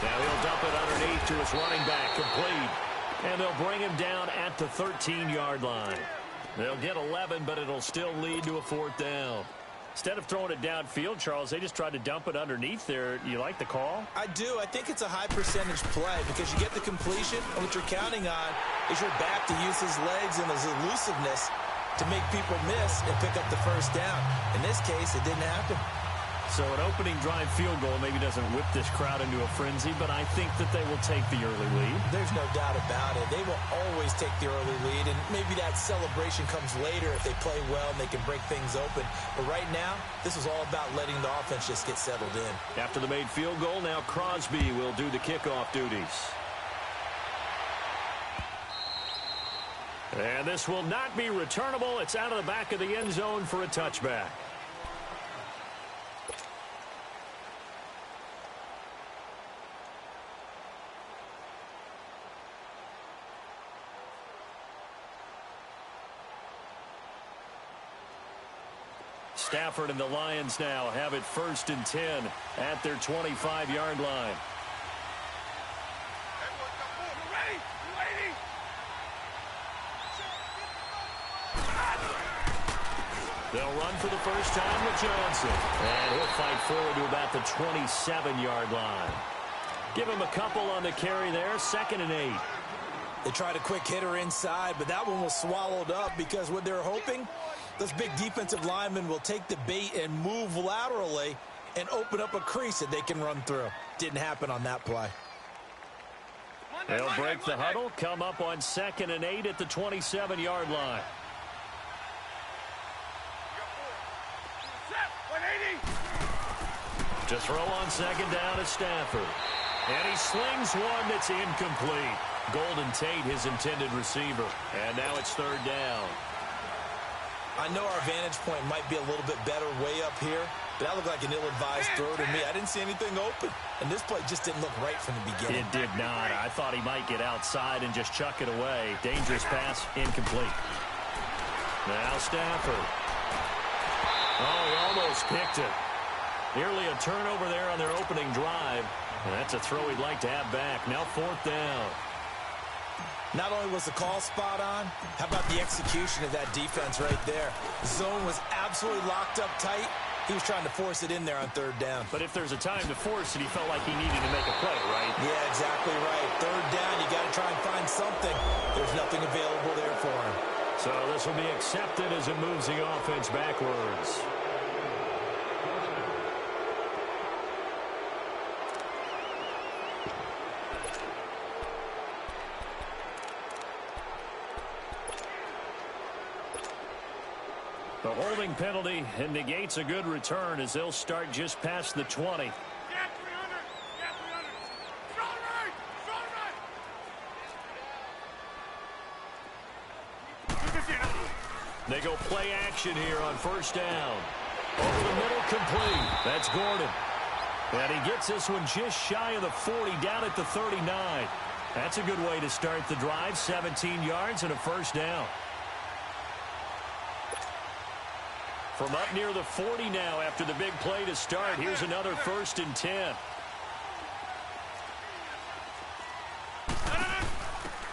Now he'll dump it underneath to his running back, complete. And they'll bring him down at the 13-yard line. They'll get 11, but it'll still lead to a 4th down. Instead of throwing it downfield, Charles, they just tried to dump it underneath there. You like the call? I do. I think it's a high-percentage play because you get the completion, and what you're counting on is your back to use his legs and his elusiveness to make people miss and pick up the 1st down. In this case, it didn't happen. So an opening drive field goal maybe doesn't whip this crowd into a frenzy, but I think that they will take the early lead. There's no doubt about it. They will always take the early lead, and maybe that celebration comes later if they play well and they can break things open. But right now, this is all about letting the offense just get settled in. After the made field goal, now Crosby will do the kickoff duties. And this will not be returnable. It's out of the back of the end zone for a touchback. Stafford and the Lions now have it 1st and 10 at their 25-yard line. They'll run for the first time with Johnson. And he'll fight forward to about the 27-yard line. Give him a couple on the carry there. 2nd and 8. They tried a quick hitter inside, but that one was swallowed up because what they're hoping, those big defensive linemen will take the bait and move laterally and open up a crease that they can run through. Didn't happen on that play. They'll break the huddle, come up on 2nd and 8 at the 27-yard line. To throw on 2nd down is Stafford. And he slings one that's incomplete. Golden Tate, his intended receiver. And now it's 3rd down. I know our vantage point might be a little bit better way up here, but that looked like an ill-advised throw to me. I didn't see anything open, and this play just didn't look right from the beginning. It did not. I thought he might get outside and just chuck it away. Dangerous pass, incomplete. Now Stafford. Oh, he almost picked it. Nearly a turnover there on their opening drive. And that's a throw he'd like to have back. Now 4th down. Not only was the call spot on, how about the execution of that defense right there? The zone was absolutely locked up tight. He was trying to force it in there on 3rd down. But if there's a time to force it, he felt like he needed to make a play, right? Yeah, exactly right. 3rd down, you got to try and find something. There's nothing available there for him. So this will be accepted as it moves the offense backwards. The holding penalty and negates a good return as they'll start just past the 20. They go play action here on 1st down. Over the middle, complete. That's Gordon. And he gets this one just shy of the 40, down at the 39. That's a good way to start the drive. 17 yards and a 1st down. From up near the 40 now after the big play to start. Here's another 1st and 10.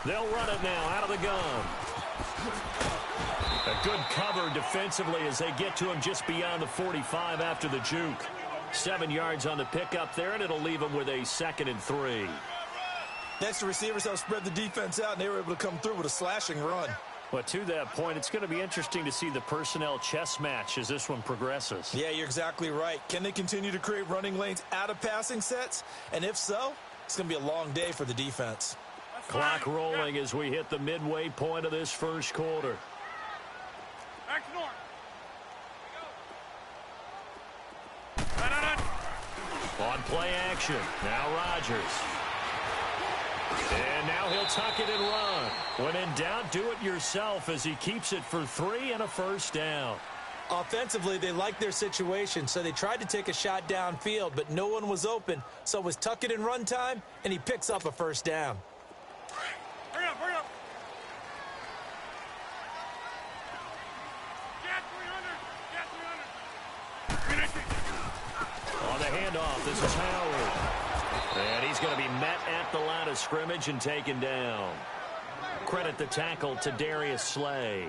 They'll run it now out of the gun. A good cover defensively as they get to him just beyond the 45 after the juke. 7 yards on the pickup there, and it'll leave him with a 2nd and 3. Next, the receivers helped spread the defense out, and they were able to come through with a slashing run. But to that point, it's going to be interesting to see the personnel chess match as this one progresses. Yeah, you're exactly right. Can they continue to create running lanes out of passing sets? And if so, it's going to be a long day for the defense. Clock rolling as we hit the midway point of this 1st quarter. On play action, now Rodgers. And now he'll tuck it and run. When in doubt, do it yourself as he keeps it for 3 and a 1st down. Offensively, they liked their situation, so they tried to take a shot downfield, but no one was open. So it was tuck it and run time, and he picks up a 1st down. Hurry up, hurry up. On the handoff, this is Howard. And he's going to be met at the line of scrimmage and taken down. Credit the tackle to Darius Slay.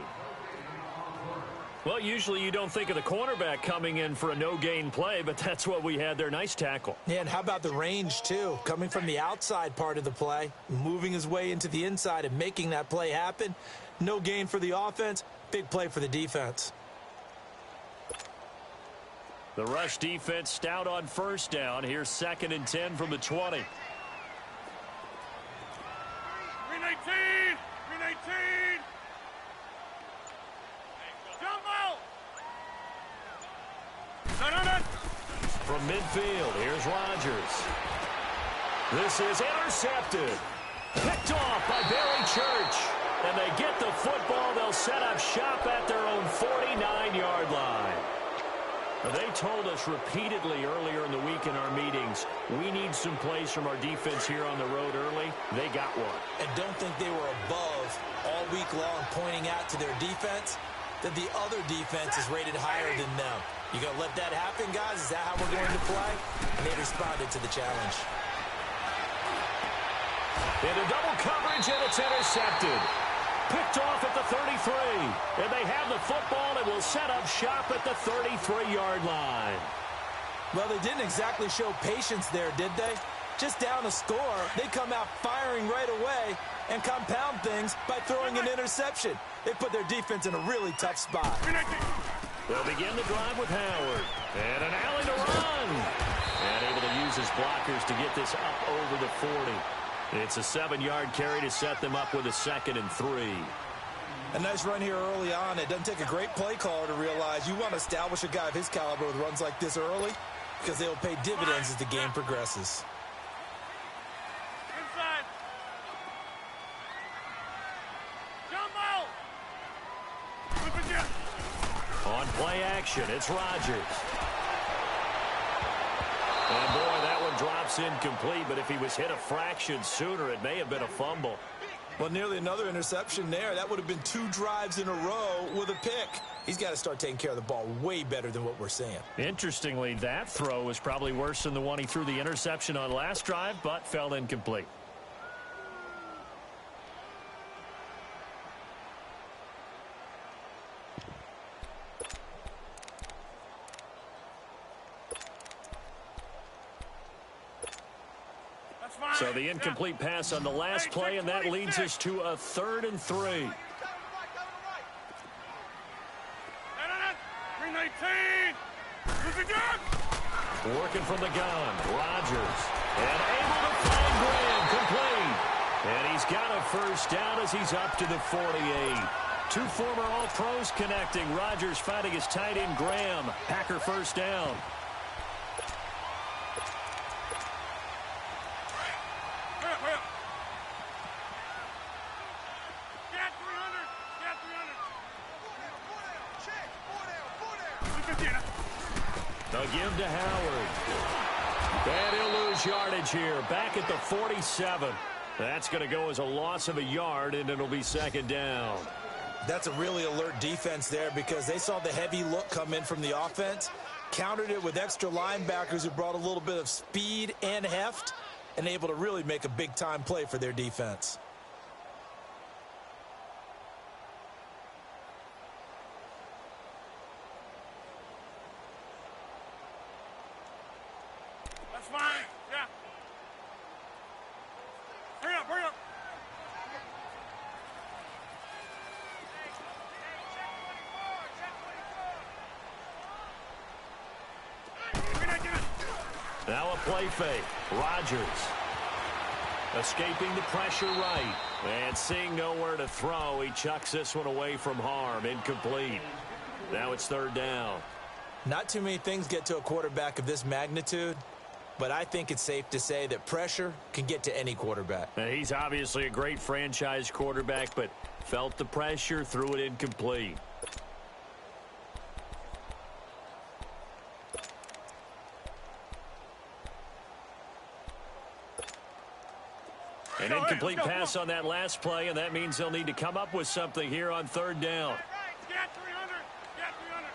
Well, usually you don't think of the cornerback coming in for a no-gain play, but that's what we had there. Nice tackle. Yeah, and how about the range, too? Coming from the outside part of the play, moving his way into the inside and making that play happen. No gain for the offense, big play for the defense. The rush defense stout on first down. Here's 2nd and 10 from the 20. 319! 319! From midfield, here's Rodgers. This is intercepted. Picked off by Barry Church. And they get the football. They'll set up shop at their own 49-yard line. They told us repeatedly earlier in the week in our meetings, we need some plays from our defense here on the road early. They got one. And don't think they were above all week long pointing out to their defense that the other defense is rated higher than them. You going to let that happen, guys? Is that how we're going to play? And they responded to the challenge. Into double coverage, and it's intercepted. Picked off at the 33. And they have the football and will set up shop at the 33-yard line. Well, they didn't exactly show patience there, did they? Just down a score, they come out firing right away and compound things by throwing an interception. They put their defense in a really tough spot. They'll begin the drive with Howard. And an alley to run. And able to use his blockers to get this up over the 40. It's a 7-yard carry to set them up with a 2nd and 3. A nice run here early on. It doesn't take a great play caller to realize you want to establish a guy of his caliber with runs like this early because they'll pay dividends as the game progresses. Inside. Jumbo. On play action, it's Rodgers. And boy, that one drops incomplete, but if he was hit a fraction sooner, it may have been a fumble. Well, nearly another interception there. That would have been 2 drives in a row with a pick. He's got to start taking care of the ball way better than what we're seeing. Interestingly, that throw was probably worse than the one he threw the interception on last drive, but fell incomplete. So the incomplete pass on the last play, and that leads us to a 3rd and 3. 319. Working from the gun, Rodgers. And able to find Graham, complete. And he's got a first down as he's up to the 48. 2 former All-Pros connecting. Rodgers finding his tight end, Graham. Packer first down. A give to Howard. And he'll lose yardage here. Back at the 47. That's going to go as a loss of a yard, and it'll be 2nd down. That's a really alert defense there because they saw the heavy look come in from the offense, countered it with extra linebackers who brought a little bit of speed and heft, and able to really make a big-time play for their defense. That's fine. Yeah. Hurry up, hurry up. Now a play fake. Rodgers escaping the pressure right. And seeing nowhere to throw, he chucks this one away from harm. Incomplete. Now it's 3rd down. Not too many things get to a quarterback of this magnitude, but I think it's safe to say that pressure can get to any quarterback. Now, he's obviously a great franchise quarterback, but felt the pressure, threw it incomplete. An incomplete pass on that last play, and that means they'll need to come up with something here on 3rd down. Get 300. Get 300.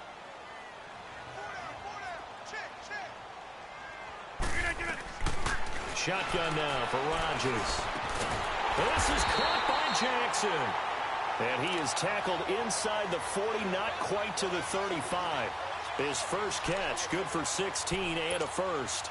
Shotgun now for Rodgers. This is caught by Jackson. And he is tackled inside the 40, not quite to the 35. His first catch, good for 16 and a first.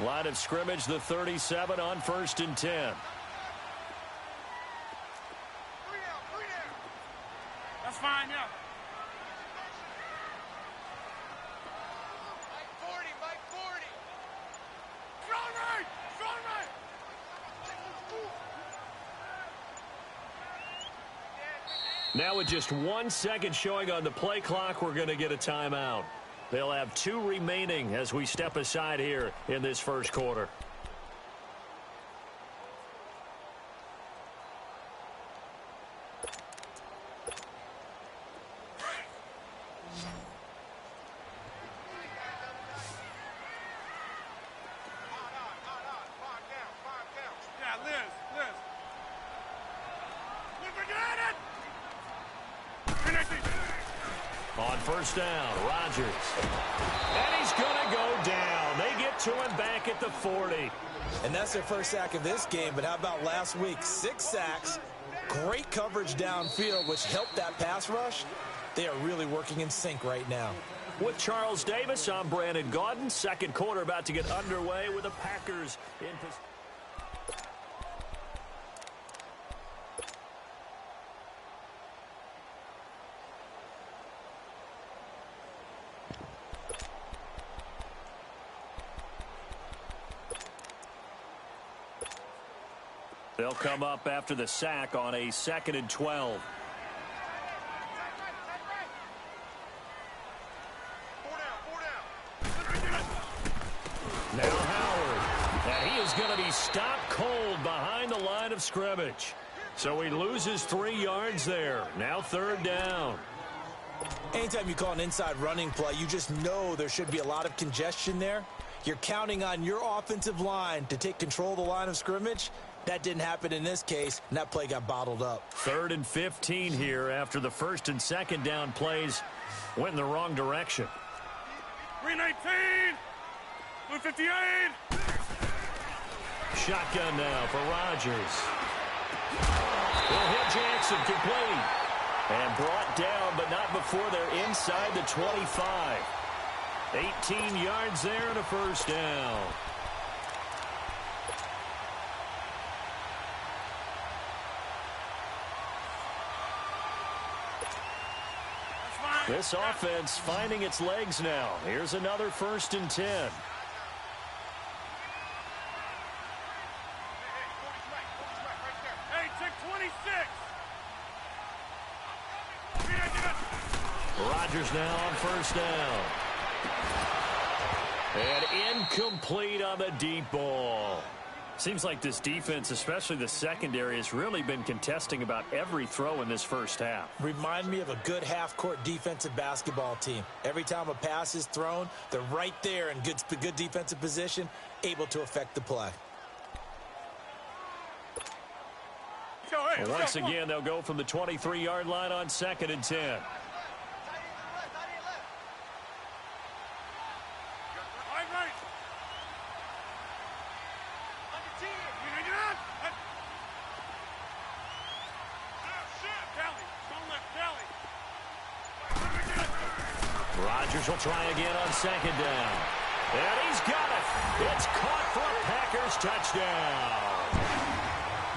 Line of scrimmage, the 37 on 1st and 10. That's fine, yeah. Mike 40. Strong right! Strong right! Now with just 1 second showing on the play clock, we're going to get a timeout. They'll have 2 remaining as we step aside here in this first quarter. On first down, Rodgers. And he's going to go down. They get to him back at the 40. And that's their first sack of this game, but how about last week? 6 sacks, great coverage downfield, which helped that pass rush. They are really working in sync right now. With Charles Davis, I'm Brandon Gaudin. Second quarter about to get underway with the Packers in position. They'll come up after the sack on a 2nd and 12. Now Howard. And he is going to be stopped cold behind the line of scrimmage. So he loses 3 yards there. Now 3rd down. Anytime you call an inside running play, you just know there should be a lot of congestion there. You're counting on your offensive line to take control of the line of scrimmage. That didn't happen in this case, and that play got bottled up. 3rd and 15 here after the 1st and 2nd down plays went in the wrong direction. 319! 158! Shotgun now for Rodgers. Will hit Jackson complete. And brought down, but not before they're inside the 25. 18 yards there and a first down. This offense finding its legs now. Here's another 1st and 10. Hey, check 26. Rodgers now on first down. And incomplete on the deep ball. Seems like this defense, especially the secondary, has really been contesting about every throw in this first half. Remind me of a good half-court defensive basketball team. Every time a pass is thrown, they're right there in good defensive position, able to affect the play. Once again, they'll go from the 23-yard line on 2nd and 10. Rodgers will try again on 2nd down. And he's got it. It's caught for a Packers touchdown.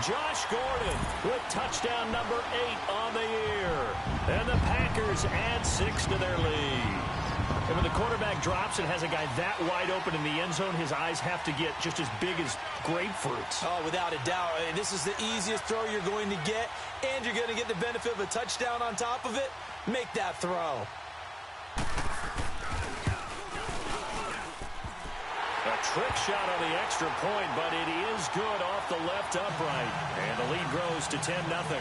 Josh Gordon with touchdown number 8 on the year. And the Packers add 6 to their lead. And when the quarterback drops and has a guy that wide open in the end zone, his eyes have to get just as big as grapefruits. Oh, without a doubt. This is the easiest throw you're going to get, and you're going to get the benefit of a touchdown on top of it. Make that throw. A trick shot on the extra point, but it is good off the left upright. And the lead grows to 10-0.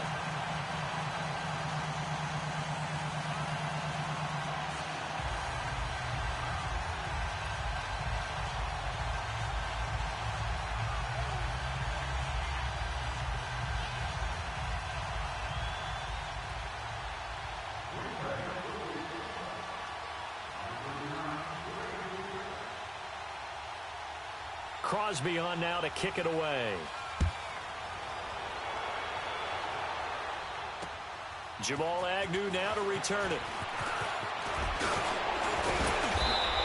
Crosby on now to kick it away. Jamal Agnew now to return it.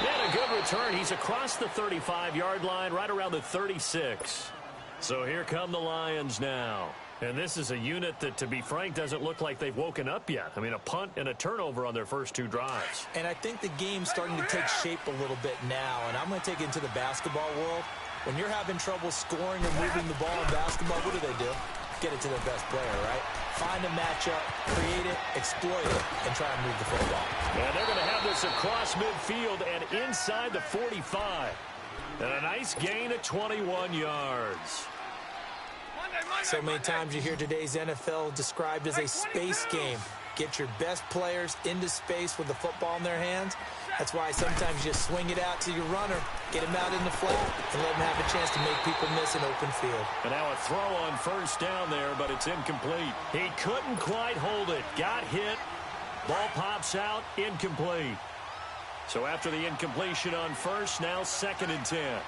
And a good return. He's across the 35-yard line, right around the 36. So here come the Lions now. And this is a unit that, to be frank, doesn't look like they've woken up yet. I mean, a punt and a turnover on their first 2 drives. And I think the game's starting to take shape a little bit now. And I'm going to take it into the basketball world. When you're having trouble scoring or moving the ball in basketball, what do? Get it to their best player, right? Find a matchup, create it, exploit it, and try and move the football. And they're going to have this across midfield and inside the 45. And a nice gain of 21 yards. So many times you hear today's NFL described as a space game. Get your best players into space with the football in their hands. That's why sometimes you just swing it out to your runner, get him out in the flat, and let him have a chance to make people miss an open field. And now a throw on first down there, but it's incomplete. He couldn't quite hold it. Got hit. Ball pops out. Incomplete. So after the incompletion on first, now 2nd and 10.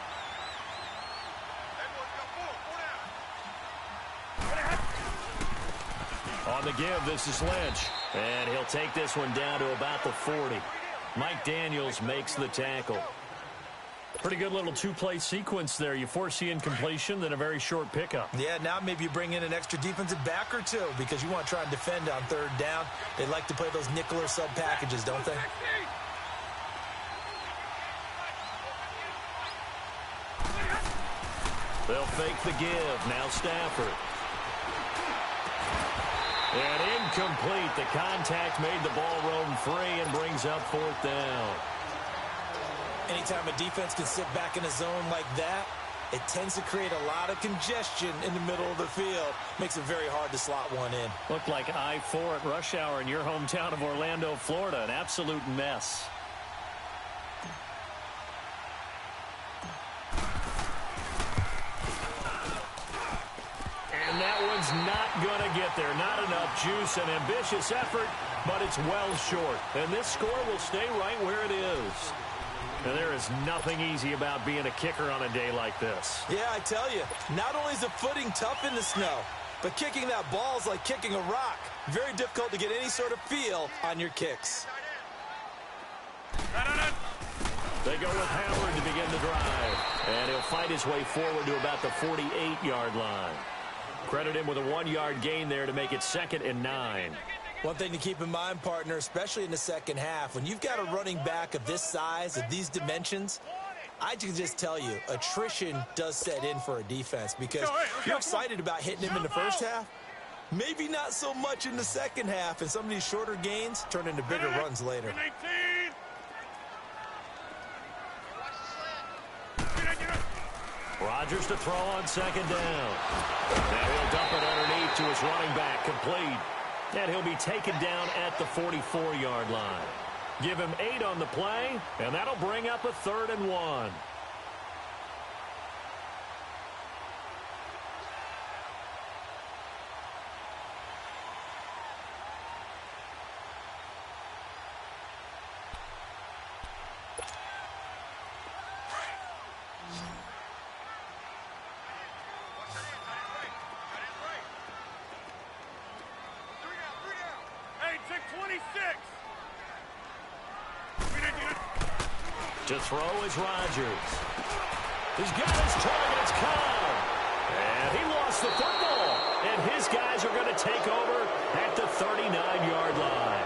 On the give, this is Lynch. And he'll take this one down to about the 40. Mike Daniels makes the tackle. Pretty good little 2-play sequence there. You force the incompletion, then a very short pickup. Yeah, now maybe you bring in an extra defensive back or 2 because you want to try and defend on 3rd down. They like to play those nickel or sub packages, don't they? They'll fake the give. Now Stafford. And incomplete. The contact made the ball roam free and brings up 4th down. Anytime a defense can sit back in a zone like that, it tends to create a lot of congestion in the middle of the field. Makes it very hard to slot one in. Looked like I-4 at rush hour in your hometown of Orlando, Florida. An absolute mess. And that one's not going to get there. Not enough juice. An ambitious effort, but it's well short. And this score will stay right where it is. And there is nothing easy about being a kicker on a day like this. Yeah, I tell you, not only is the footing tough in the snow, but kicking that ball is like kicking a rock. Very difficult to get any sort of feel on your kicks. They go with Howard to begin the drive. And he'll fight his way forward to about the 48-yard line. Credit him with a 1-yard gain there to make it 2nd and 9. One thing to keep in mind, partner, especially in the second half, when you've got a running back of this size, of these dimensions, I can just tell you, attrition does set in for a defense because you're excited about hitting him in the first half. Maybe not so much in the second half, and some of these shorter gains turn into bigger runs later. Rodgers to throw on 2nd down. Now he'll dump it underneath to his running back, complete. And he'll be taken down at the 44-yard line. Give him 8 on the play, and that'll bring up a 3rd and 1. To throw is Rodgers. He's got his target. It's Cobb. And he lost the football. And his guys are going to take over at the 39-yard line.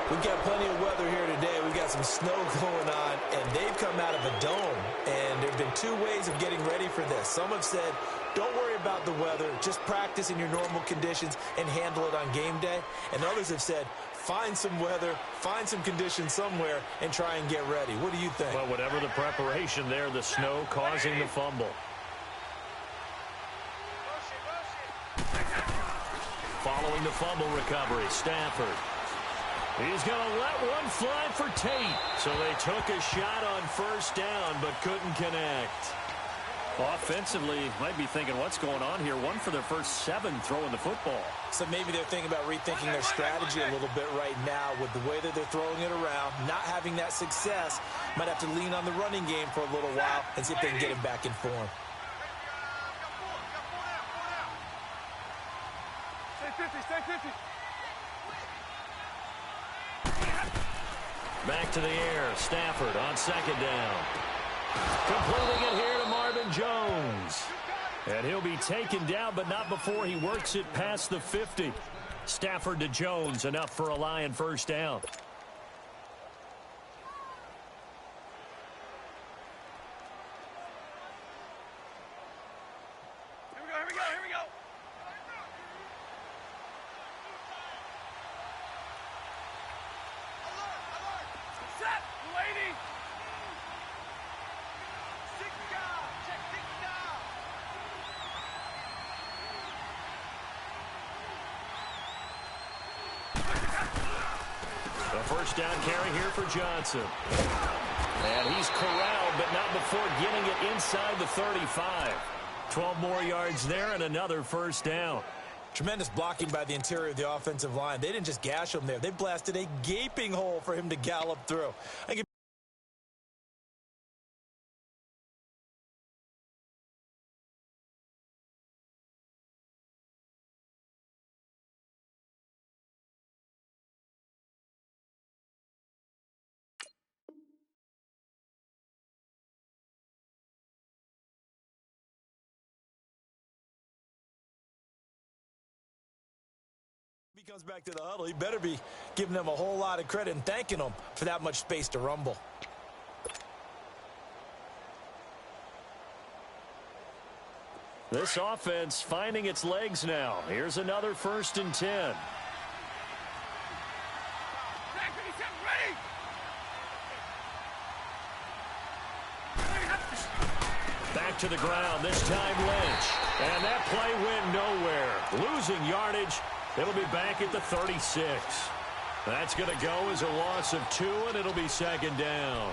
We've got plenty of weather here today. We've got some snow going on, and they've come out of a dome. And there have been 2 ways of getting ready for this. Some have said, don't worry about the weather. Just practice in your normal conditions and handle it on game day. And others have said, find some weather, find some conditions somewhere, and try and get ready. What do you think? Well, whatever the preparation there, the snow causing the fumble. Following the fumble recovery, Stafford. He's going to let one fly for Tate. So they took a shot on first down, but couldn't connect. Offensively, might be thinking, what's going on here? One for their first 7 throwing the football. So maybe they're thinking about rethinking their strategy a little bit right now with the way that they're throwing it around, not having that success. Might have to lean on the running game for a little while and see if they can get him back in form. Stay 50, stay 50. Back to the air. Stafford on second down. Completing it here to Marvin Jones. And he'll be taken down, but not before he works it past the 50. Stafford to Jones, enough for a Lion first down. Here we go, here we go. Set, lady. The first down carry here for Johnson. And he's corralled, but not before getting it inside the 35. 12 more yards there and another first down. Tremendous blocking by the interior of the offensive line. They didn't just gash him there. They blasted a gaping hole for him to gallop through. I think he comes back to the huddle, he better be giving them a whole lot of credit and thanking them for that much space to rumble. This offense finding its legs now. Here's another 1st and 10. Back to the ground, this time Lynch. And that play went nowhere. Losing yardage. It'll be back at the 36. That's going to go as a loss of 2, and it'll be second down.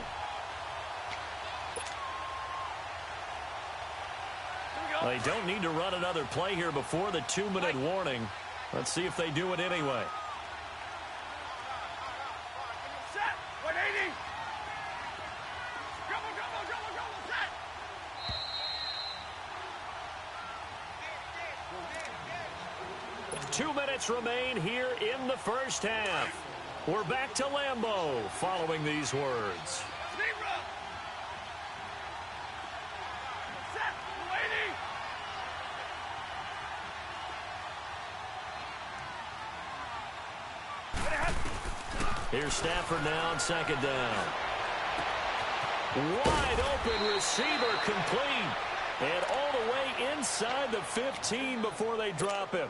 They don't need to run another play here before the 2-minute warning. Let's see if they do it anyway. Set, 180. Double, set. 2 minutes remain here in the first half. We're back to Lambeau following these words. Set, 180. Here's Stafford now on second down. Wide open receiver complete. And all the way inside the 15 before they drop him.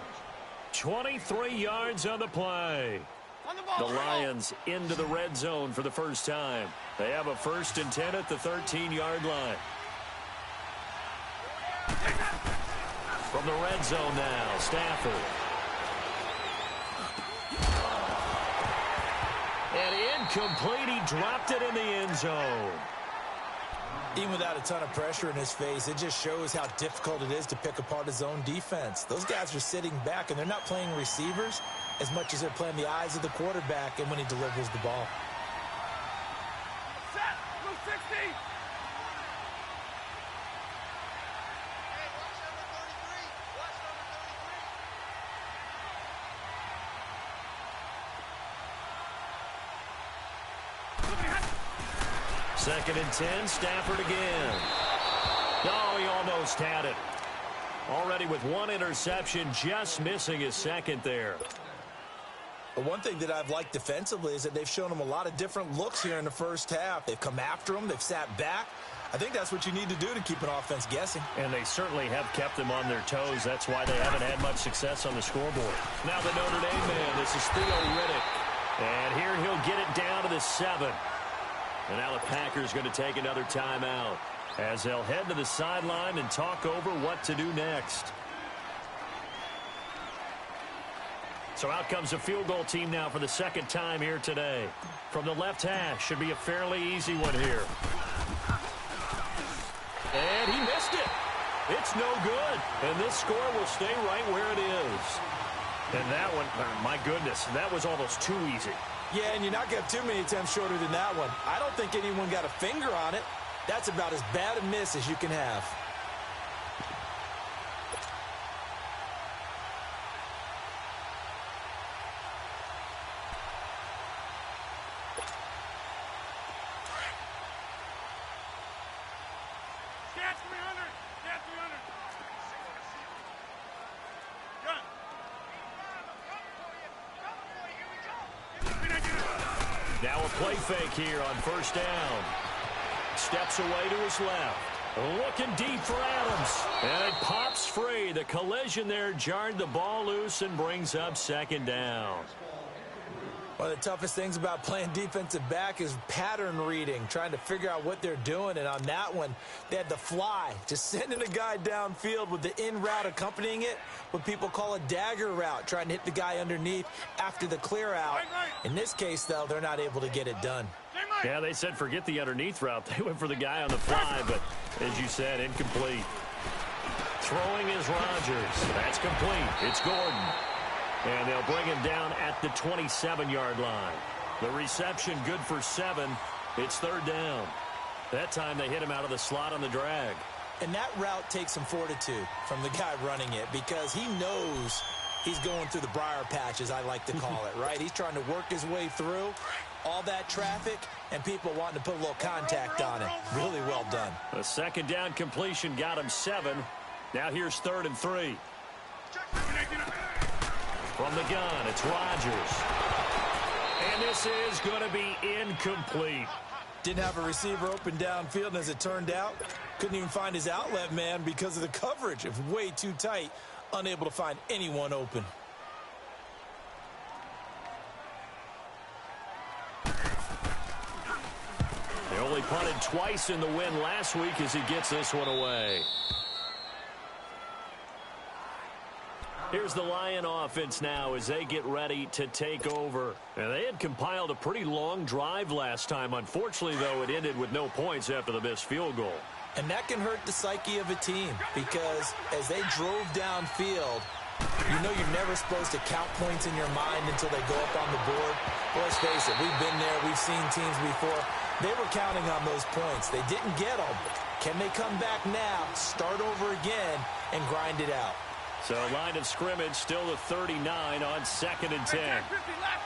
23 yards on the play. The Lions into the red zone for the first time. They have a 1st and 10 at the 13-yard line. From the red zone now, Stafford. And incomplete. He dropped it in the end zone. Even without a ton of pressure in his face, it just shows how difficult it is to pick apart his own defense. Those guys are sitting back, and they're not playing receivers as much as they're playing the eyes of the quarterback and when he delivers the ball. Set, move 60. Second and 10, Stafford again. Oh, he almost had it. Already with 1 interception, just missing his second there. But one thing that I've liked defensively is that they've shown him a lot of different looks here in the first half. They've come after him. They've sat back. I think that's what you need to do to keep an offense guessing. And they certainly have kept them on their toes. That's why they haven't had much success on the scoreboard. Now the Notre Dame man, this is Theo Riddick. And here he'll get it down to the 7. And now the Packers going to take another timeout as they'll head to the sideline and talk over what to do next. So out comes a field goal team now for the second time here today. From the left hash, should be a fairly easy one here. And he missed it. It's no good. And this score will stay right where it is. And that one, my goodness, that was almost too easy. Yeah, and you're not going to have too many attempts shorter than that one. I don't think anyone got a finger on it. That's about as bad a miss as you can have. Stand 300. Stand 300. Gun. Now a play fake here on first down. Steps away to his left. Looking deep for Adams. And it pops free. The collision there jarred the ball loose and brings up second down. One of the toughest things about playing defensive back is pattern reading, trying to figure out what they're doing. And on that one, they had the fly, just sending a guy downfield with the in route accompanying it, what people call a dagger route, trying to hit the guy underneath after the clear out. In this case, though, they're not able to get it done. Yeah, they said forget the underneath route. They went for the guy on the fly, but as you said, incomplete. Throwing is Rodgers. That's complete. It's Gordon. And they'll bring him down at the 27-yard line. The reception good for 7. It's third down. That time they hit him out of the slot on the drag. And that route takes some fortitude from the guy running it because he knows he's going through the briar patch, as I like to call it, right? He's trying to work his way through all that traffic and people wanting to put a little contact on it. Really well done. A second down completion got him 7. Now here's 3rd and 3. From the gun, it's Rodgers. And this is going to be incomplete. Didn't have a receiver open downfield, and as it turned out, couldn't even find his outlet man because of the coverage. It was way too tight, unable to find anyone open. They only punted twice in the win last week as he gets this one away. Here's the Lion offense now as they get ready to take over. And they had compiled a pretty long drive last time. Unfortunately, though, it ended with no points after the missed field goal. And that can hurt the psyche of a team because as they drove downfield, you know you're never supposed to count points in your mind until they go up on the board. Well, let's face it, we've been there. We've seen teams before. They were counting on those points. They didn't get them. Can they come back now, start over again, and grind it out? So line of scrimmage still the 39 on 2nd and 10. 50 left.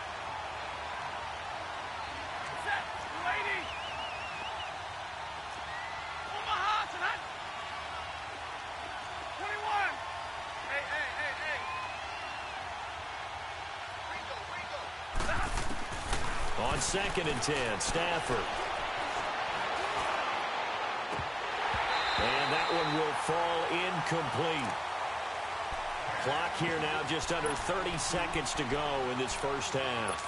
Set. 280. Omaha tonight. 21. Hey. Ringo. On 2nd and 10, Stafford. And that one will fall incomplete. Clock here now just under 30 seconds to go in this first half.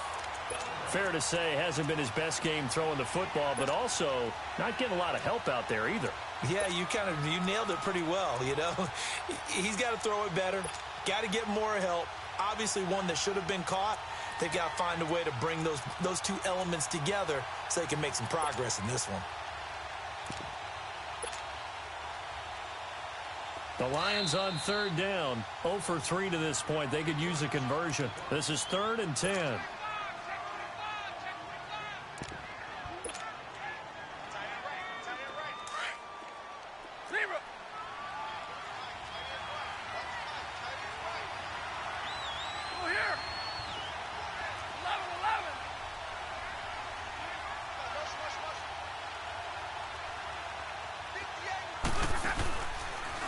Fair to say, hasn't been his best game throwing the football, but also not getting a lot of help out there either. Yeah, you nailed it pretty well, you know. He's got to throw it better, got to get more help. Obviously one that should have been caught. They've got to find a way to bring those two elements together so they can make some progress in this one. The Lions on 3rd down, 0 for 3 to this point. They could use a conversion. This is 3rd and 10.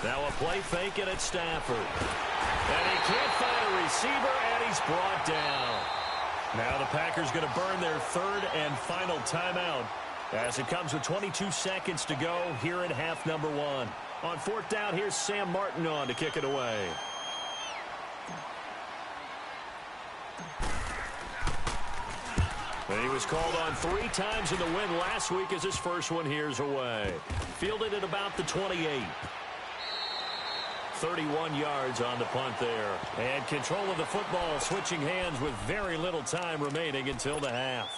Now a play fake it at Stafford. And he can't find a receiver, and he's brought down. Now the Packers going to burn their 3rd and final timeout as it comes with 22 seconds to go here in half number 1. On 4th down, here's Sam Martin on to kick it away. And he was called on 3 times in the win last week as his first one here's away. Fielded at about the 28. 31 yards on the punt there. And control of the football switching hands with very little time remaining until the half.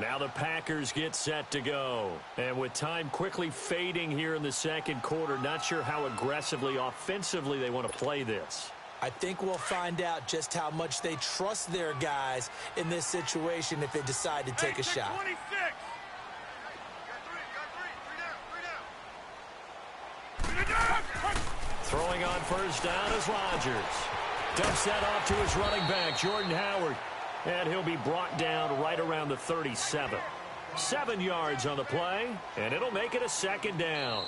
Now the Packers get set to go. And with time quickly fading here in the second quarter, not sure how aggressively, offensively they want to play this. I think we'll find out just how much they trust their guys in this situation if they decide to take a shot. 26. Throwing on first down is Rodgers. Dumps that off to his running back, Jordan Howard. And he'll be brought down right around the 37. 7 yards on the play, and it'll make it a second down.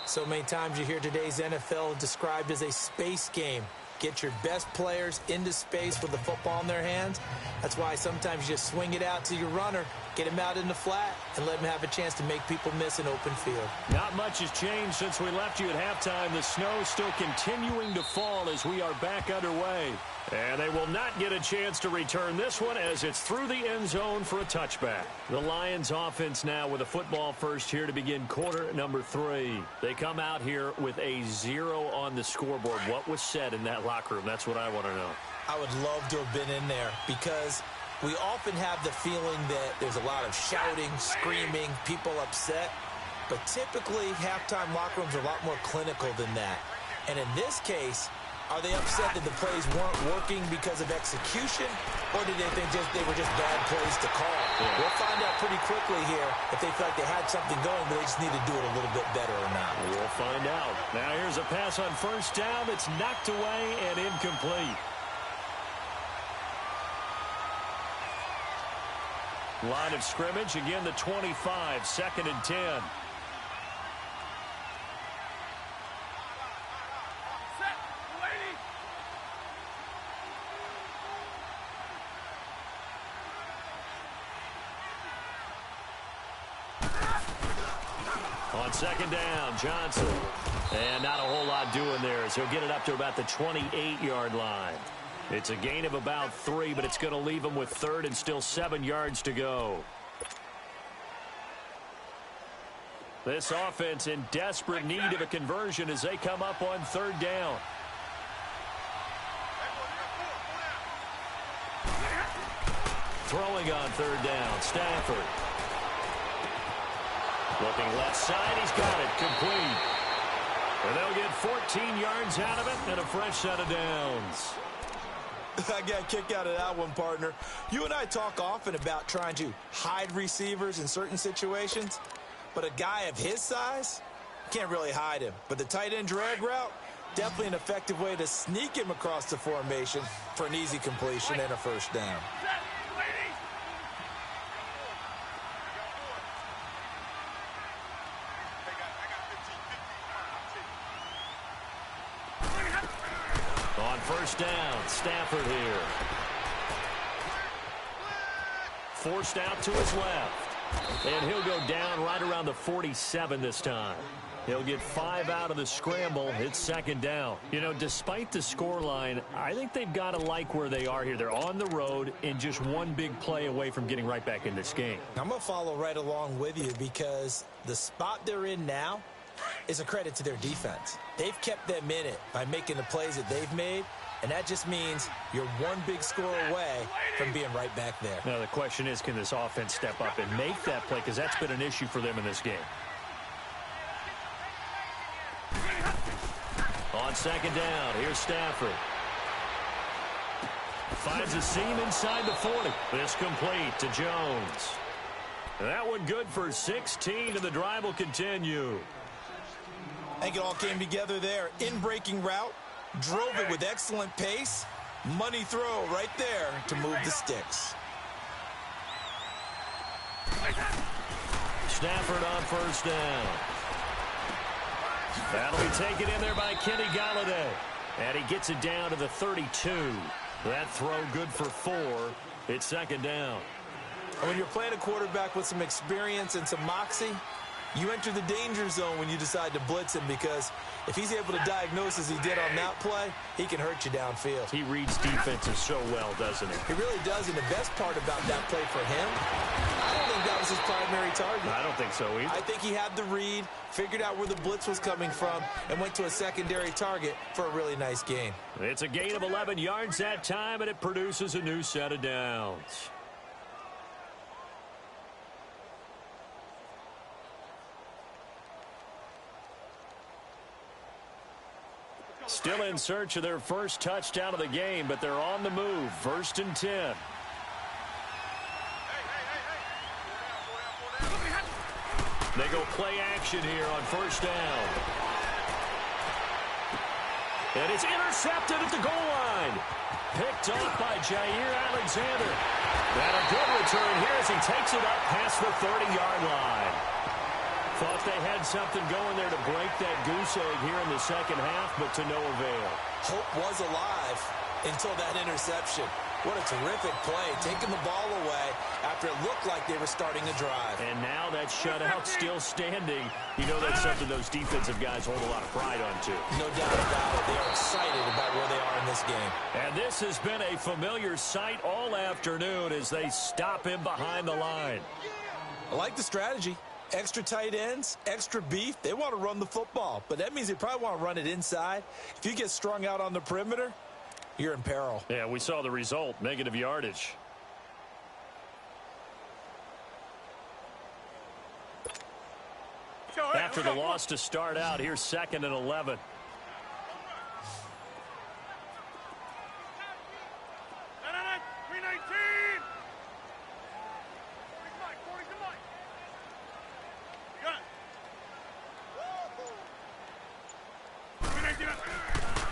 So many times you hear today's NFL described as a space game. Get your best players into space with the football in their hands. That's why sometimes you just swing it out to your runner, get him out in the flat, and let him have a chance to make people miss an open field. Not much has changed since we left you at halftime. The snow still continuing to fall as we are back underway. And they will not get a chance to return this one as it's through the end zone for a touchback. The Lions offense now with a football first here to begin quarter number 3. They come out here with a 0 on the scoreboard. What was said in that locker room? That's what I want to know. I would love to have been in there because we often have the feeling that there's a lot of shouting, screaming, people upset. But typically, halftime locker rooms are a lot more clinical than that. And in this case, are they upset that the plays weren't working because of execution, or did they think they were just bad plays to call? Yeah. We'll find out pretty quickly here if they feel like they had something going, but they just need to do it a little bit better or not. We'll find out. Now here's a pass on first down that's knocked away and incomplete. Line of scrimmage, again the 25, 2nd and 10. On 2nd down, Johnson. And not a whole lot doing there as he'll get it up to about the 28-yard line. It's a gain of about 3, but it's going to leave him with 3rd and still 7 yards to go. This offense in desperate need of a conversion as they come up on 3rd down. Throwing on 3rd down, Stafford. Looking left side, he's got it, complete. And they'll get 14 yards out of it and a fresh set of downs. I got a kick out of that one, partner. You and I talk often about trying to hide receivers in certain situations, but a guy of his size, can't really hide him. But the tight end drag route, definitely an effective way to sneak him across the formation for an easy completion and a first down. On first down, Stafford here. Forced out to his left. And he'll go down right around the 47 this time. He'll get 5 out of the scramble. It's 2nd down. You know, despite the scoreline, I think they've got to like where they are here. They're on the road and just one big play away from getting right back in this game. I'm going to follow right along with you because the spot they're in now is a credit to their defense. They've kept them in it by making the plays that they've made, and that just means you're one big score away from being right back there. Now, the question is, can this offense step up and make that play? Because that's been an issue for them in this game. On 2nd down, here's Stafford. Finds a seam inside the 40. This complete to Jones. That one good for 16, and the drive will continue. I think it all came together there. In-breaking route, drove it with excellent pace. Money throw right there to move the sticks. Stafford on first down. That'll be taken in there by Kenny Golladay. And he gets it down to the 32. That throw good for 4. It's 2nd down. And when you're playing a quarterback with some experience and some moxie, you enter the danger zone when you decide to blitz him, because if he's able to diagnose as he did on that play, he can hurt you downfield. He reads defenses so well, doesn't he? He really does, and the best part about that play for him, I don't think that was his primary target. I don't think so either. I think he had the read, figured out where the blitz was coming from, and went to a secondary target for a really nice gain. It's a gain of 11 yards that time, and it produces a new set of downs. Still in search of their first touchdown of the game, but they're on the move. 1st and 10. They go play action here on 1st down. And it's intercepted at the goal line. Picked off by Jair Alexander. And a good return here as he takes it up past the 30-yard line. Thought they had something going there to break that goose egg here in the second half, but to no avail. Hope was alive until that interception. What a terrific play, taking the ball away after it looked like they were starting a drive. And now that shutout still standing. You know that's something those defensive guys hold a lot of pride on, too. No doubt about it. They are excited about where they are in this game. And this has been a familiar sight all afternoon as they stop him behind the line. I like the strategy. Extra tight ends, extra beef. They want to run the football, but that means they probably want to run it inside. If you get strung out on the perimeter, you're in peril. Yeah, we saw the result, negative yardage. After the loss to start out, here's 2nd and 11.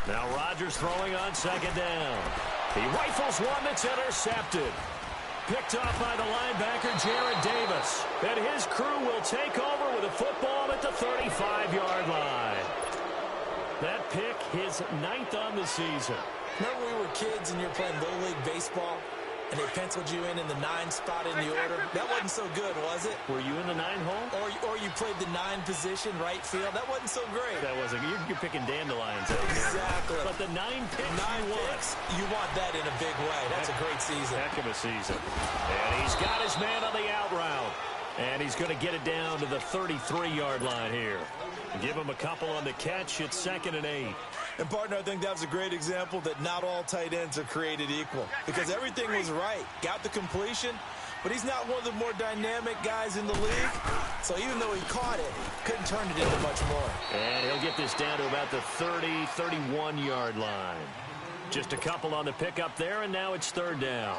Now Rodgers throwing on 2nd down. He rifles one that's intercepted. Picked off by the linebacker, Jarrad Davis. And his crew will take over with a football at the 35-yard line. That pick, his 9th on the season. Remember we were kids and you were playing Little League Baseball, and they penciled you in the 9 spot in the order? That wasn't so good, was it? Were you in the 9 hole? Or you played the 9 position, right field? That wasn't so great. That wasn't. You're picking dandelions. Exactly. But the 9 picks, 9 picks, you want that in a big way. That's a great season. Heck of a season. And he's got his man on the out route. And he's going to get it down to the 33-yard line here. Give him a couple on the catch. It's 2nd and 8. And, partner, I think that was a great example that not all tight ends are created equal. Because everything was right. Got the completion, but he's not one of the more dynamic guys in the league. So even though he caught it, couldn't turn it into much more. And he'll get this down to about the 30, 31-yard line. Just a couple on the pickup there, and now it's 3rd down.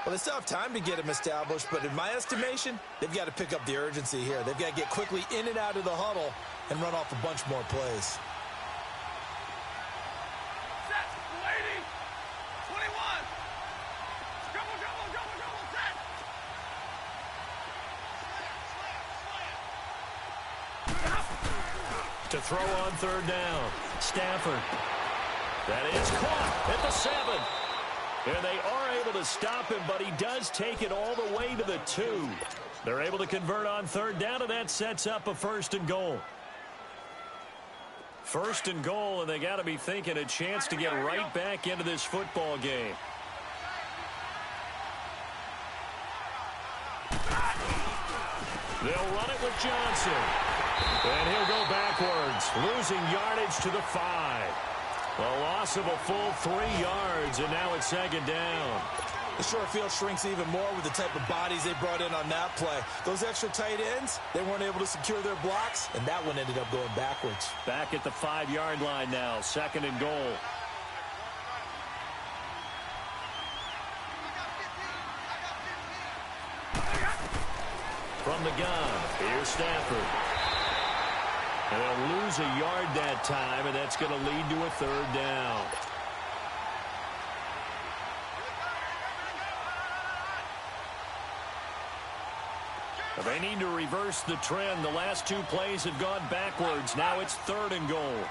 Well, they still have time to get him established, but in my estimation, they've got to pick up the urgency here. They've got to get quickly in and out of the huddle and run off a bunch more plays. To throw on 3rd down, Stafford. That is caught at the 7. And they are able to stop him, but he does take it all the way to the 2. They're able to convert on 3rd down, and that sets up a 1st and goal. 1st and goal, and they got to be thinking a chance to get right back into this football game. They'll run it with Johnson. And he'll go backwards, losing yardage to the 5. A loss of a full 3 yards, and now it's 2nd down. The short field shrinks even more with the type of bodies they brought in on that play. Those extra tight ends, they weren't able to secure their blocks, and that one ended up going backwards. Back at the 5-yard line now, 2nd and goal. From the gun, here's Stafford. And they'll lose a yard that time, and that's going to lead to a 3rd down. They need to reverse the trend. The last 2 plays have gone backwards. Now it's 3rd and goal.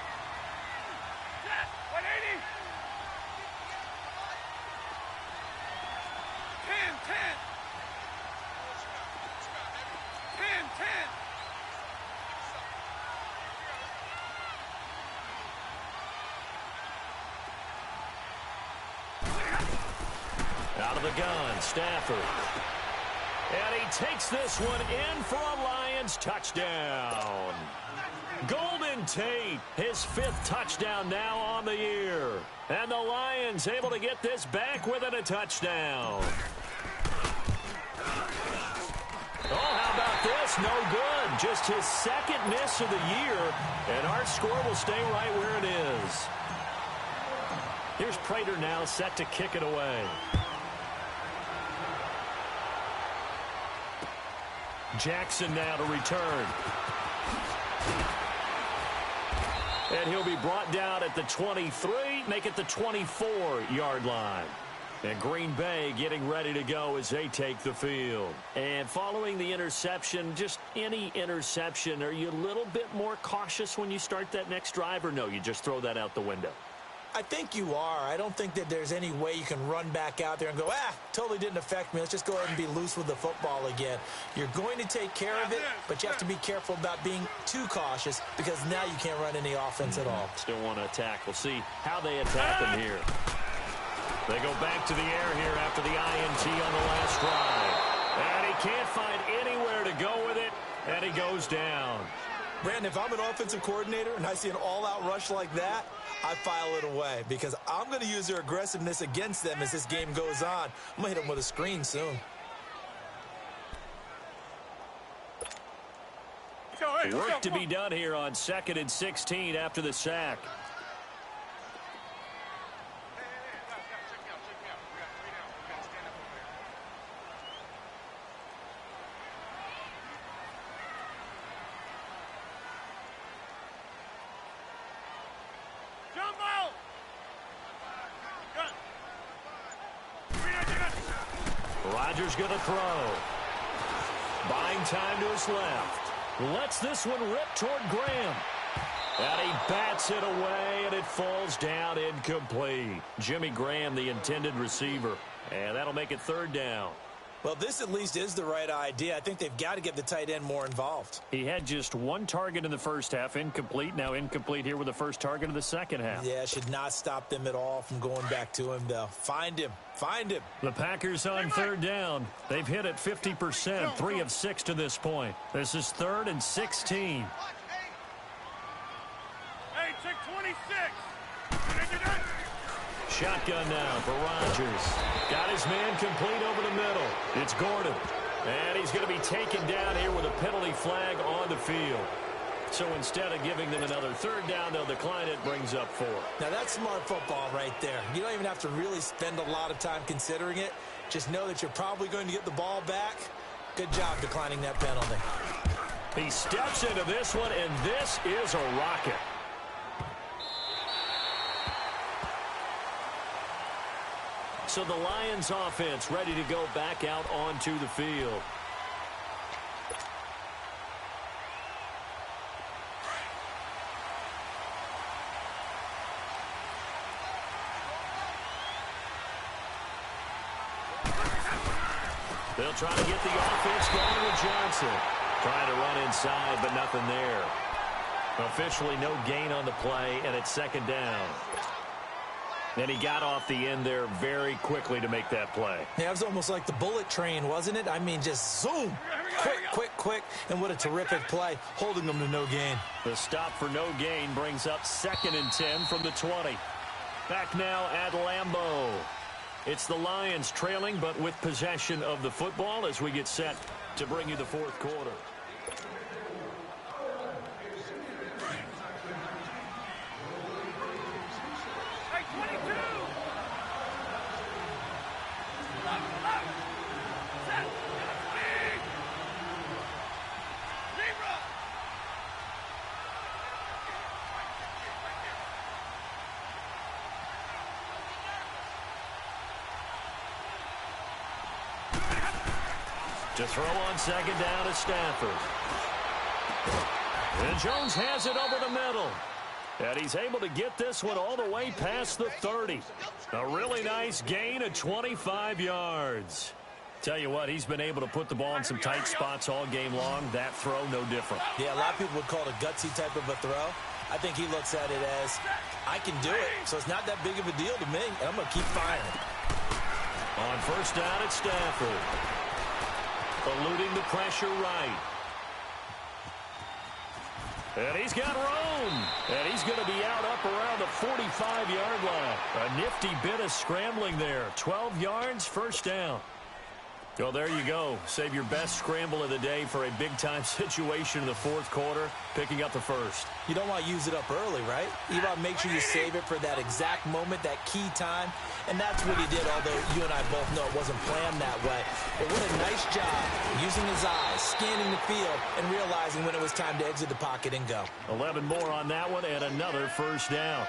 Out of the gun, Stafford. And he takes this one in for a Lions touchdown. Golden Tate, his 5th touchdown now on the year. And the Lions able to get this back within a touchdown. Oh, how about this? No good. Just his 2nd miss of the year. And our score will stay right where it is. Here's Prater now set to kick it away. Jackson now to return. And he'll be brought down at the 23, make it the 24-yard line. And Green Bay getting ready to go as they take the field. And following the interception, just any interception, are you a little bit more cautious when you start that next drive, or no, you just throw that out the window? I think you are. I don't think that there's any way you can run back out there and go, totally didn't affect me. Let's just go ahead and be loose with the football again. You're going to take care of it, but you have to be careful about being too cautious because now you can't run any offense at all. Still want to attack. We'll see how they attack them here. They go back to the air here after the INT on the last drive. And he can't find anywhere to go with it, and he goes down. Brandon, if I'm an offensive coordinator and I see an all-out rush like that, I file it away because I'm going to use their aggressiveness against them as this game goes on. I'm going to hit them with a screen soon. Work to be done here on 2nd and 16 after the sack. Rodgers going to throw. Buying time to his left. Lets this one rip toward Graham. And he bats it away, and it falls down incomplete. Jimmy Graham, the intended receiver. And that'll make it 3rd down. Well, this at least is the right idea. I think they've got to get the tight end more involved. He had just 1 target in the first half, incomplete. Now incomplete here with the first target of the second half. Yeah, should not stop them at all from going back to him, though. Find him. Find him. The Packers on 3rd down. They've hit it 50%, 3 of 6 to this point. This is 3rd and 16. Hey, check 26. Shotgun now for Rodgers. Got his man complete over the middle. It's Gordon. And he's going to be taken down here with a penalty flag on the field. So instead of giving them another 3rd down, they'll decline it, brings up 4. Now, that's smart football right there. You don't even have to really spend a lot of time considering it. Just know that you're probably going to get the ball back. Good job declining that penalty. He steps into this one, and this is a rocket. So the Lions offense ready to go back out onto the field. They'll try to get the offense going with Johnson. Trying to run inside, but nothing there. Officially no gain on the play, and it's 2nd down. And he got off the end there very quickly to make that play. Yeah, it was almost like the bullet train, wasn't it? I mean, just zoom. Quick. And what a terrific play, holding them to no gain. The stop for no gain brings up 2nd and 10 from the 20. Back now at Lambeau. It's the Lions trailing, but with possession of the football as we get set to bring you the 4th quarter. To throw on 2nd down is Stafford. And Jones has it over the middle. And he's able to get this one all the way past the 30. A really nice gain of 25 yards. Tell you what, he's been able to put the ball in some tight spots all game long. That throw, no different. Yeah, a lot of people would call it a gutsy type of a throw. I think he looks at it as, I can do it, so it's not that big of a deal to me, and I'm going to keep firing. On 1st down, it's Stafford. Eluding the pressure right. And he's got room. And he's going to be out up around the 45-yard line. A nifty bit of scrambling there. 12 yards, 1st down. Well, there you go. Save your best scramble of the day for a big-time situation in the fourth quarter, picking up the first. You don't want to use it up early, right? You want to make sure you save it for that exact moment, that key time. And that's what he did, although you and I both know it wasn't planned that way. But what a nice job using his eyes, scanning the field, and realizing when it was time to exit the pocket and go. 11 more on that one and another first down.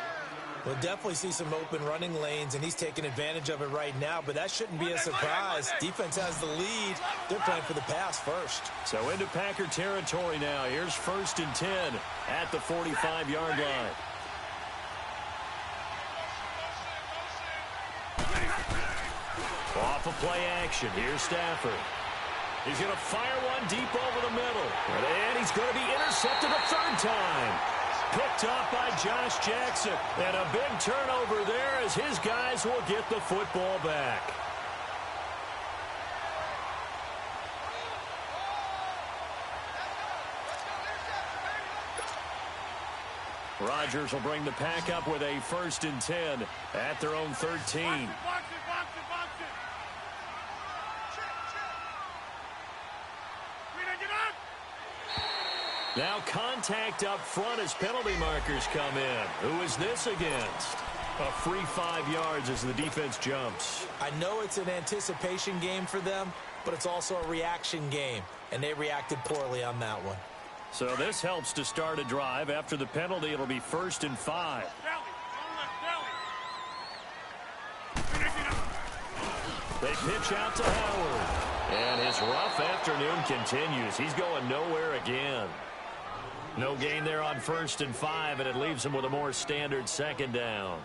We'll definitely see some open running lanes, and he's taking advantage of it right now, but that shouldn't be a surprise. Defense has the lead. They're playing for the pass first. So into Packer territory now. Here's 1st and 10 at the 45-yard line. Off of play action. Here's Stafford. He's going to fire one deep over the middle. And he's going to be intercepted a third time. Picked off by Josh Jackson. And a big turnover there as his guys will get the football back. Rodgers will bring the pack up with a 1st and 10 at their own 13. Box it. Now contact up front as penalty markers come in. Who is this against? A free 5 yards as the defense jumps. I know it's an anticipation game for them, but it's also a reaction game, and they reacted poorly on that one. So this helps to start a drive. After the penalty, it'll be 1st and 5. They pitch out to Howard. And his rough afternoon continues. He's going nowhere again. No gain there on 1st and 5, and it leaves him with a more standard 2nd down.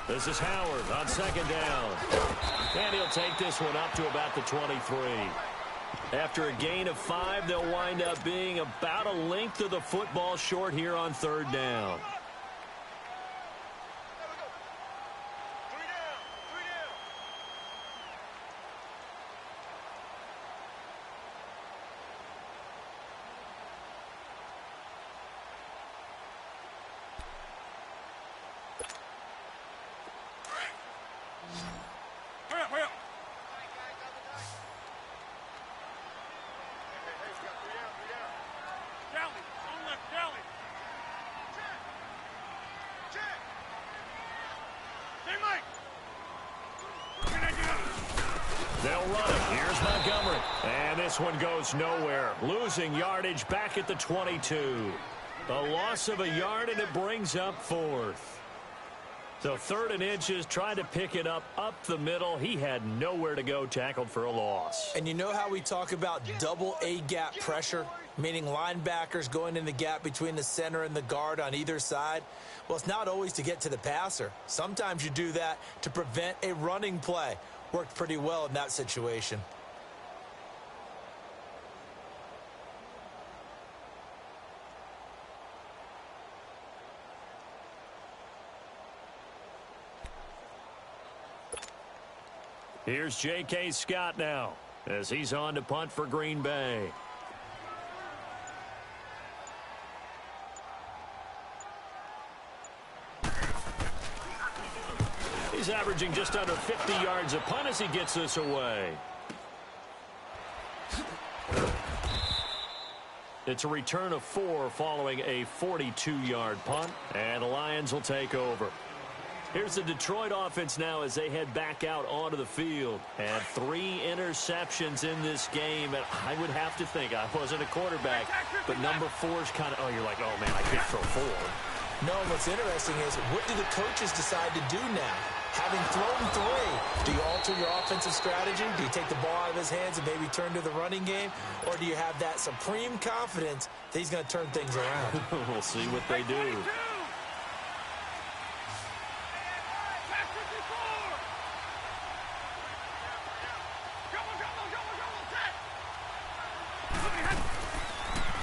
This is Howard on 2nd down. And he'll take this one up to about the 23. After a gain of 5, they'll wind up being about a length of the football short here on 3rd down. They'll run it. Here's Montgomery. And this one goes nowhere. Losing yardage back at the 22. A loss of a yard, and it brings up 4th. So 3rd and inches, trying to pick it up the middle. He had nowhere to go, tackled for a loss. And you know how we talk about double A-gap pressure, meaning linebackers going in the gap between the center and the guard on either side? Well, it's not always to get to the passer. Sometimes you do that to prevent a running play. Worked pretty well in that situation. Here's J.K. Scott now as he's on to punt for Green Bay. He's averaging just under 50 yards a punt as he gets this away. It's a return of 4 following a 42-yard punt, and the Lions will take over. Here's the Detroit offense now as they head back out onto the field. And 3 interceptions in this game. And I would have to think, I wasn't a quarterback, but number 4 is kind of, oh, you're like, oh, man, I can't throw 4. No, what's interesting is, what do the coaches decide to do now? Having thrown 3, do you alter your offensive strategy? Do you take the ball out of his hands and maybe turn to the running game? Or do you have that supreme confidence that he's going to turn things around? We'll see what they do.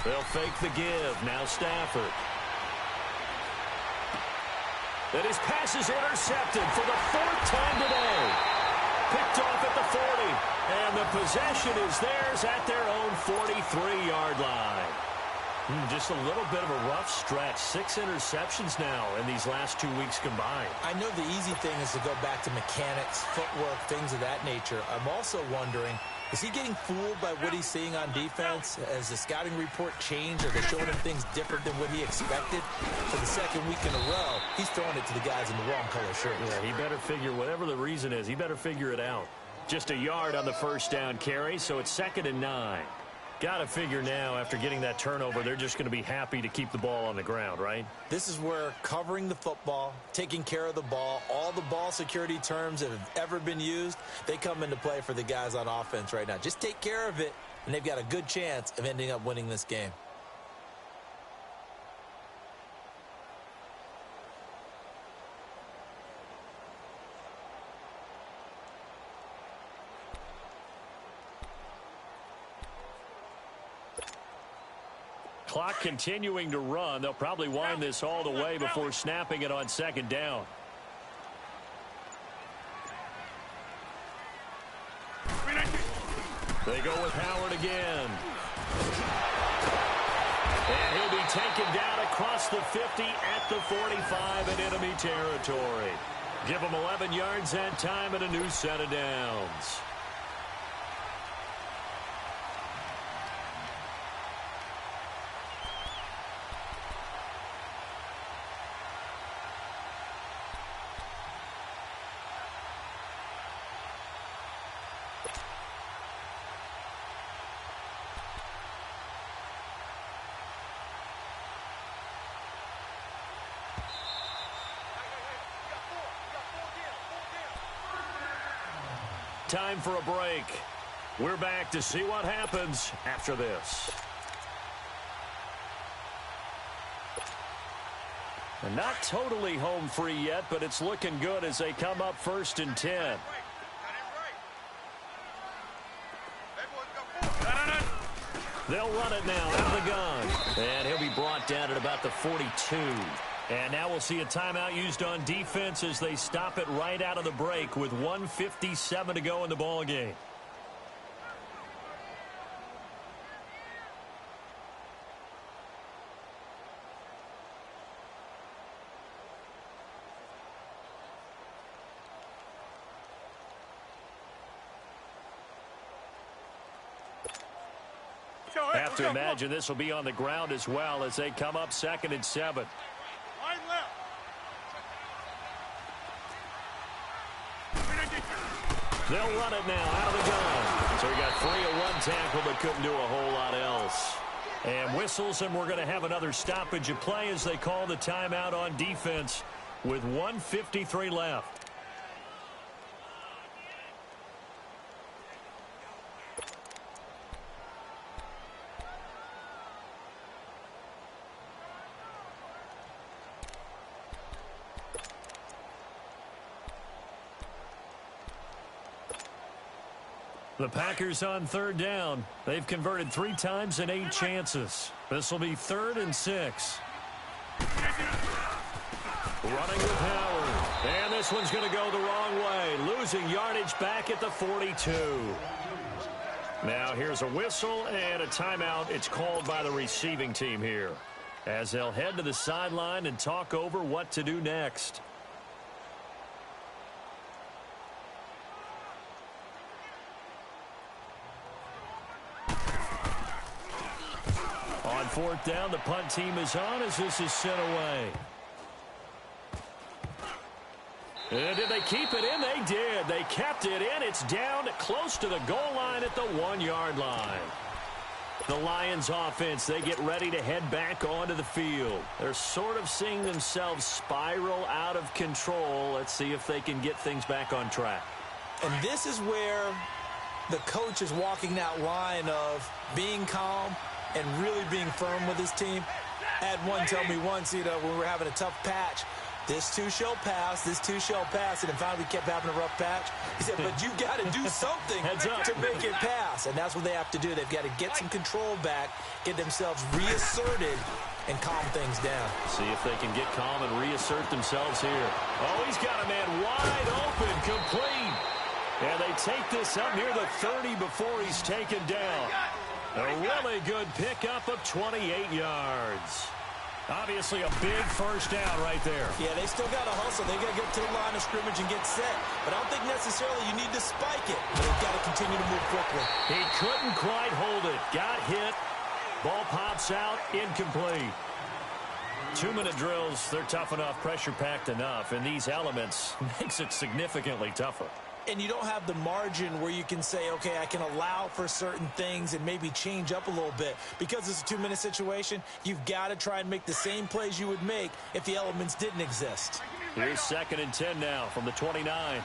They'll fake the give. Now Stafford. And his pass is intercepted for the 4th time today. Picked off at the 40. And the possession is theirs at their own 43-yard line. Just a little bit of a rough stretch. 6 interceptions now in these last 2 weeks combined. I know the easy thing is to go back to mechanics, footwork, things of that nature. I'm also wondering, is he getting fooled by what he's seeing on defense? Has the scouting report changed? Are they showing him things different than what he expected? For the 2nd week in a row, he's throwing it to the guys in the wrong color shirts. Yeah, he better figure, whatever the reason is, he better figure it out. Just a yard on the first down carry, so it's 2nd and 9. Got to figure now, after getting that turnover, they're just going to be happy to keep the ball on the ground, right? This is where covering the football, taking care of the ball, all the ball security terms that have ever been used, they come into play for the guys on offense right now. Just take care of it, and they've got a good chance of ending up winning this game. Clock continuing to run. They'll probably wind this all the way before snapping it on 2nd down. They go with Howard again. And he'll be taken down across the 50 at the 45 in enemy territory. Give him 11 yards that time and a new set of downs. Time for a break. We're back to see what happens after this. And not totally home free yet, but it's looking good as they come up 1st and 10. They'll run it now out of the gun. And he'll be brought down at about the 42. And now we'll see a timeout used on defense as they stop it right out of the break with 1:57 to go in the ballgame. I have to imagine this will be on the ground as well as they come up 2nd and 7. They'll run it now out of the gun. So he got 3 of 1 tackle but couldn't do a whole lot else. And whistles, and we're going to have another stoppage of play as they call the timeout on defense with 1:53 left. The Packers on 3rd down. They've converted 3 times in 8 chances. This will be 3rd and 6. Running with Howard. And this one's going to go the wrong way. Losing yardage back at the 42. Now here's a whistle and a timeout. It's called by the receiving team here, as they'll head to the sideline and talk over what to do next. On 4th down, the punt team is on as this is sent away. And did they keep it in? They did. They kept it in. It's down close to the goal line at the 1-yard line. The Lions offense, they get ready to head back onto the field. They're sort of seeing themselves spiral out of control. Let's see if they can get things back on track. And this is where the coach is walking that line of being calm and really being firm with his team. I had one tell me once, when we were having a tough patch, This too shall pass. This too shall pass. And then finally kept having a rough patch. He said, but you got to do something to make it pass. And that's what they have to do. They've got to get some control back, get themselves reasserted, and calm things down. See if they can get calm and reassert themselves here. Oh, he's got a man wide open, complete. And they take this up near the 30 before he's taken down. A really good pickup of 28 yards. Obviously a big first down right there. Yeah, they still got to hustle. They got to get to the line of scrimmage and get set. But I don't think necessarily you need to spike it. But they've got to continue to move quickly. He couldn't quite hold it. Got hit. Ball pops out. Incomplete. 2-minute drills, they're tough enough, pressure-packed enough. And these elements makes it significantly tougher. And you don't have the margin where you can say, okay, I can allow for certain things and maybe change up a little bit. Because it's a 2-minute situation, you've got to try and make the same plays you would make if the elements didn't exist. Here's 2nd and 10 now from the 29.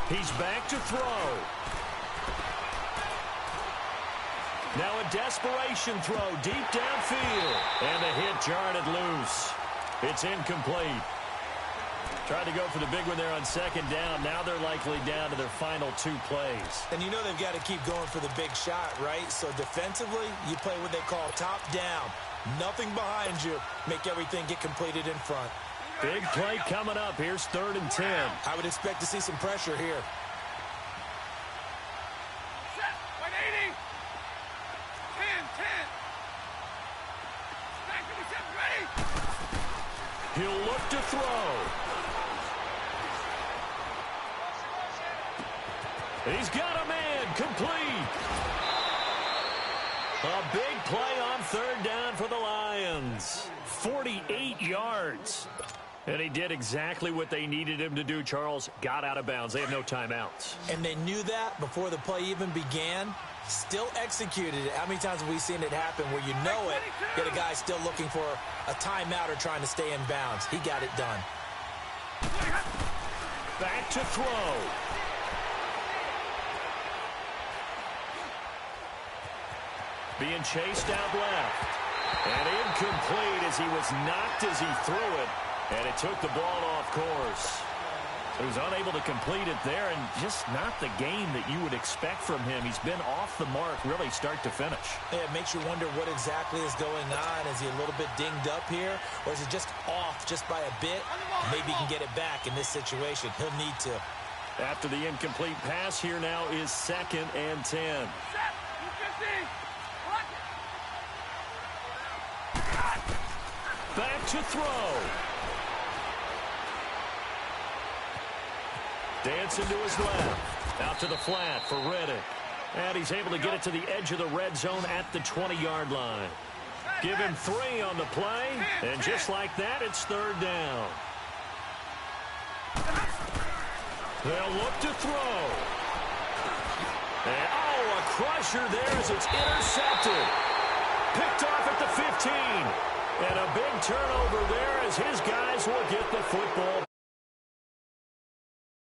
He's back to throw. Now a desperation throw deep downfield. And the hit jarred it loose. It's incomplete. Tried to go for the big one there on 2nd down. Now they're likely down to their final 2 plays. And you know they've got to keep going for the big shot, right? So defensively, you play what they call top down. Nothing behind you. Make everything get completed in front. Big play coming up. Here's 3rd and 10. I would expect to see some pressure here. He'll look to throw. He's got a man, complete. A big play on 3rd down for the Lions. 48 yards. And he did exactly what they needed him to do, Charles. Got out of bounds. They have no timeouts. And they knew that before the play even began. Still executed it. How many times have we seen it happen where you know it, yet a guy still looking for a timeout or trying to stay in bounds? He got it done. Back to throw. Being chased out left. And incomplete as he was knocked as he threw it. And it took the ball off course. He was unable to complete it there, and just not the game that you would expect from him. He's been off the mark really start to finish. Yeah, it makes you wonder what exactly is going on. Is he a little bit dinged up here, or is he just off just by a bit? Maybe he can get it back in this situation. He'll need to. After the incomplete pass, here now is 2nd and 10. Back to throw. Dancing to his left. Out to the flat for Reddick. And he's able to get it to the edge of the red zone at the 20-yard line. Give him 3 on the play. And just like that, it's 3rd down. They'll look to throw. And, a crusher there as it's intercepted. Picked off at the 15. And a big turnover there as his guys will get the football.